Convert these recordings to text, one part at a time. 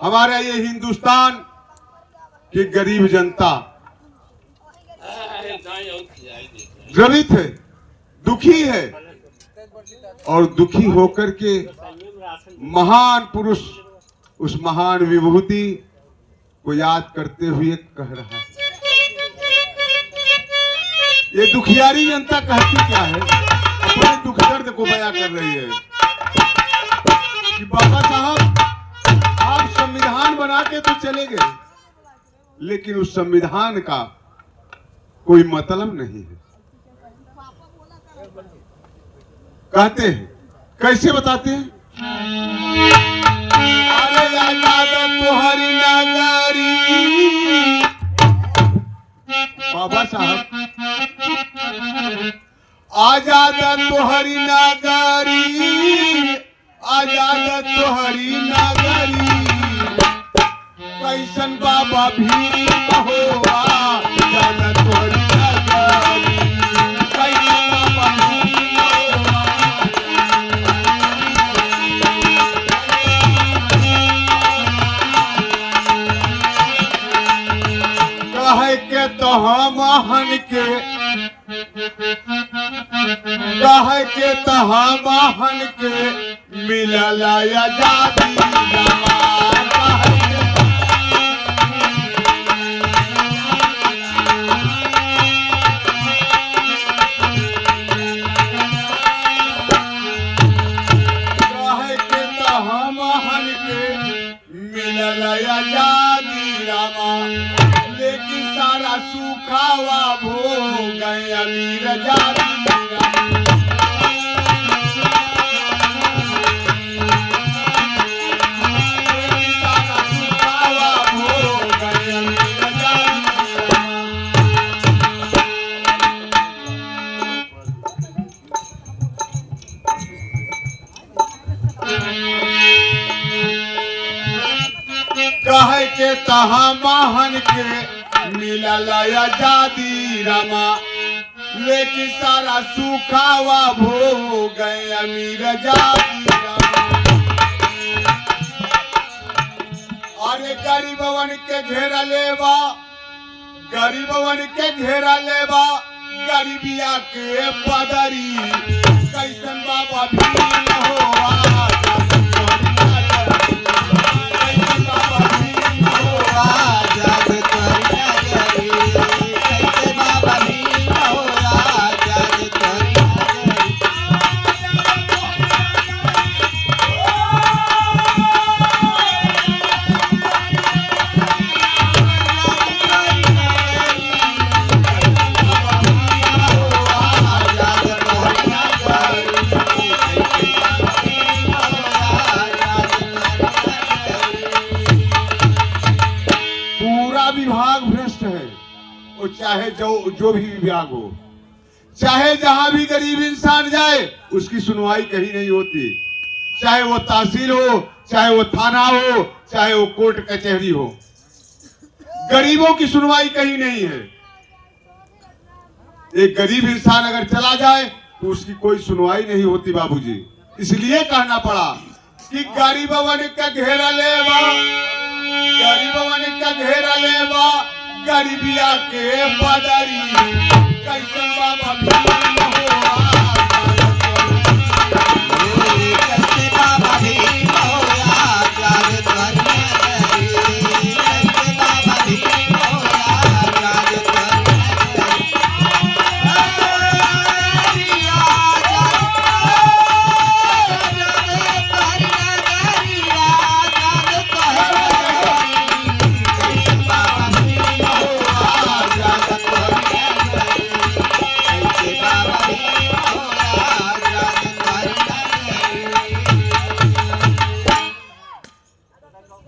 हमारा ये हिंदुस्तान की गरीब जनता द्रवित है, दुखी है, और दुखी होकर के महान पुरुष उस महान विभूति को याद करते हुए कह रहा है। ये दुखियारी जनता कहती क्या है? अपने दुख दर्द को बयां कर रही है कि बाबा साहब आप संविधान बना के तो चले गए, लेकिन उस संविधान का कोई मतलब नहीं है। कहते हैं, कैसे बताते हैं? अरे आजाद तुम्हारी नागारी बाबा साहब, आजाद तुम्हारी नागारी, आजाद तुम्हारी नागारी, कैसन बाबा भी हो आजाद तुम्हारी नागारी, कैसन बाबा भी कहे के तो हम हन के, कहे के तो हम हन के मिलल आजादी लेकिन सारा सुखावा भो गए अमीर जाती सारा सुखावा भो गए अमीर कहे के तहा महान के मिलल आजादी रामा, लेकिन सारा सुखावा भो गए अमीर जाती रामा। अरे गरीबवन के घेरा लेवा, गरीबवन के घेरा लेवा, गरीबिया के पदरी, कैसन बाबा भी हो विभाग भ्रष्ट है। वो चाहे जो भी विभाग हो, चाहे जहां भी गरीब इंसान जाए उसकी सुनवाई कहीं नहीं होती, चाहे वो तहसील हो, चाहे वो थाना हो, चाहे वो कोर्ट कचहरी हो, गरीबों की सुनवाई कहीं नहीं है। एक गरीब इंसान अगर चला जाए तो उसकी कोई सुनवाई नहीं होती बाबूजी। इसलिए कहना पड़ा कि गरीबवन का घेरा लेवा, गरीबवन का घेरा लेवा, गरीबिया के पदरी, कैसन बाबा भी हो कैसे बाबा भी हो आजाद तुम्हारी, कैसे बाबा भी हो आजाद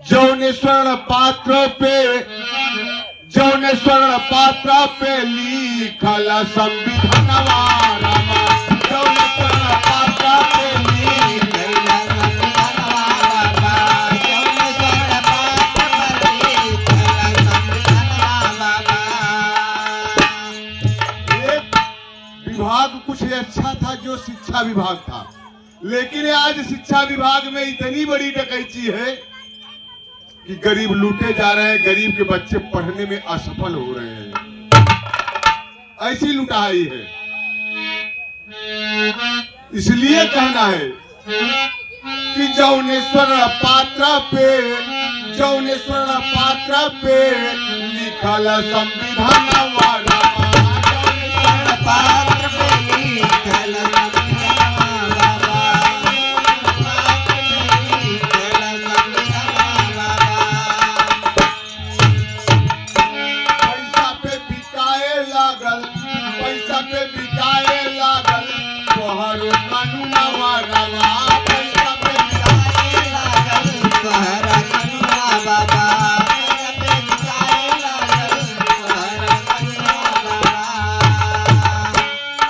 जौने स्वर्ण पात्र पे, जौने स्वर्ण पात्र पे लिखल संविधानवा रामा, जौने स्वर्ण पात्र पे लिखल संविधानवा बाबा, जौने स्वर्ण पात्र पे लिखल संविधानवा बाबा। एक विभाग कुछ अच्छा था जो शिक्षा विभाग था, लेकिन आज शिक्षा विभाग में इतनी बड़ी डकैती है कि गरीब लूटे जा रहे हैं, गरीब के बच्चे पढ़ने में असफल हो रहे हैं। ऐसी लुटाई है। इसलिए कहना है कि जौनेश्वर पात्र पे लिखल संविधान वाला, पात्र पे लिखल पैसा पे बिकाए लागल तोहरो कानूनवा रवा, पैसा पे बिकाए लागल तोहरा कानूनवा बाबा, पैसा पे बिकाए लागल तोहरा कानूनवा बाबा।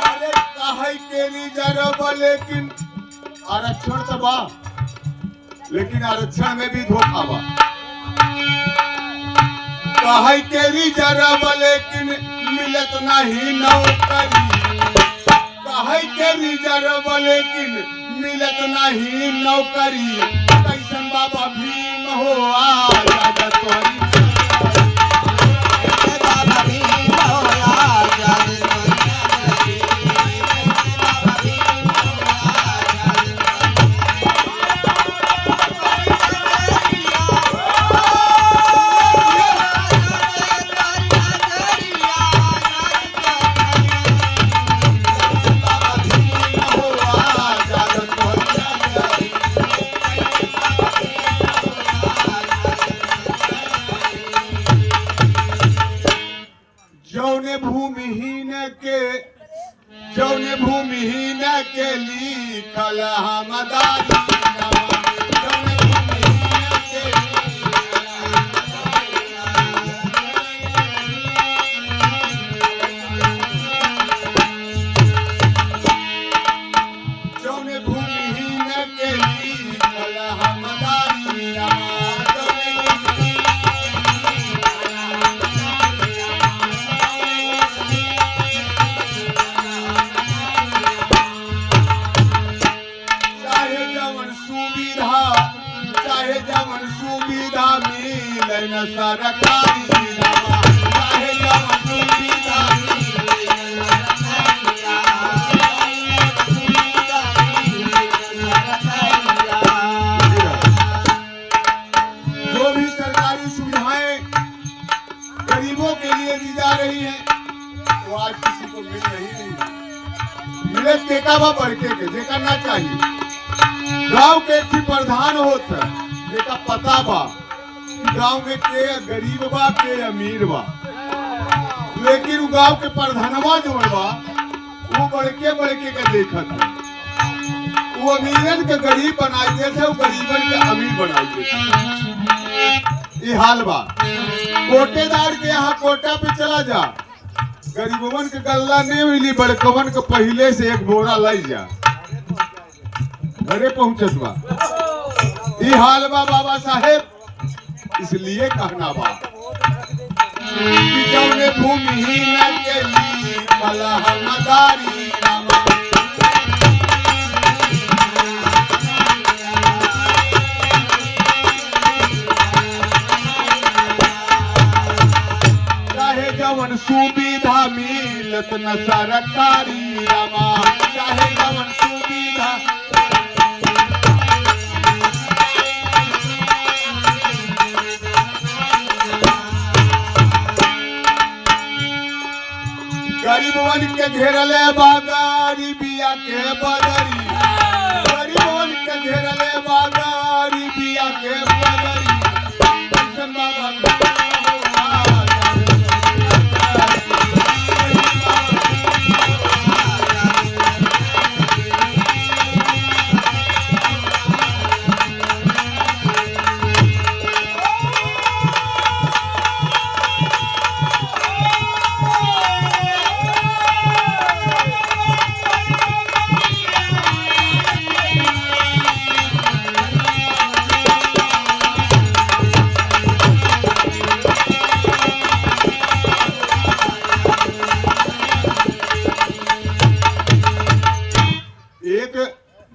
अरे काहे के रिजर्व, लेकिन आरक्षण तो बा, लेकिन आरक्षण में भी धोखा बा। काहे के रिजर्व, लेकिन मिलत नहीं नौकरी, काहे के रिजर्व, लेकिन मिलत नहीं नौकरी। कैसन बाबा भीम हो आजाद तोरी, बाबा भीम हो आजाद तोरी, बाबा भीम हो आजाद जौने भूमिहीन के लिखल हमदारी नामा, जौने भूमिहीन के जौने भूमिहीन के लिखल हमदारी नामा, जवन सुविधा मिले न सरकारी नामा, चाहे जवन सुविधा जो भी सरकारी सुविधाएं गरीबों के लिए दी जा रही हैं, वो आज किसी को मिल रही नहीं। मिले टेकावा बढ़के के जेका ना चाहिए। गांव के एक प्रधान होता है, जेका पता बा गांव में के गरीब बा के अमीर बा, लेकिन गांव के प्रधानवा जो बा वो बड़के के देखत है। वो अमीरन के गरीब बनाई देते, वो गरीबन के अमीर बनाई देते। ये हाल बा। कोटेदार के यहाँ कोटा पे चला जा, गरीबवन के गल्ला नहीं मिली, बड़कवन के पहले से एक बोरा लाई जा, घरे पहुंचत बा। ये हाल बा बाबा साहेब। इसलिए कहना बा कि जौने भूमिहीन के लिखल हमदारी नामा, चाहे जवन सुविधा मिलत न सरकारी नामा, चाहे जवन सुविधा गरीबवन के घेरले बा गरीबिया के बदरी, गरीबवन के घेरले बा गरीबिया के बदरी। कैसन बाबा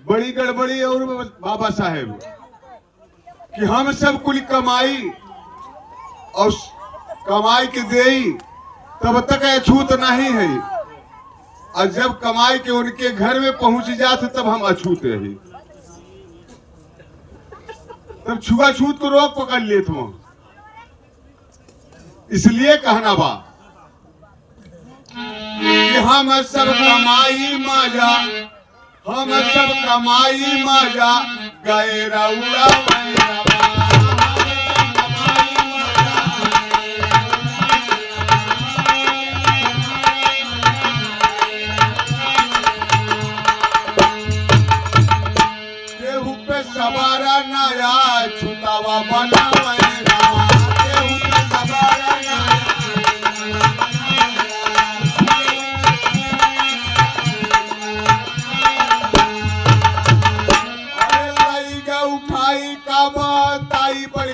बड़ी गड़बड़ी और बाबा साहेब कि हम सब कुल कमाई और कमाई के देई तब तक अछूत नहीं है, और जब कमाई के उनके घर में पहुंच जाते तब हम अछूत रही, तब छुआछूत को रोक पकड़ लेते हो। इसलिए कहना बा कि हम सब कमाई माजा, हम सब कमाई माजा गए रउरा मैरवा। केहू पे सवारा नया छुटावा बना मैरवा, केहू पे सवारा नया उठाई का बताई बड़ी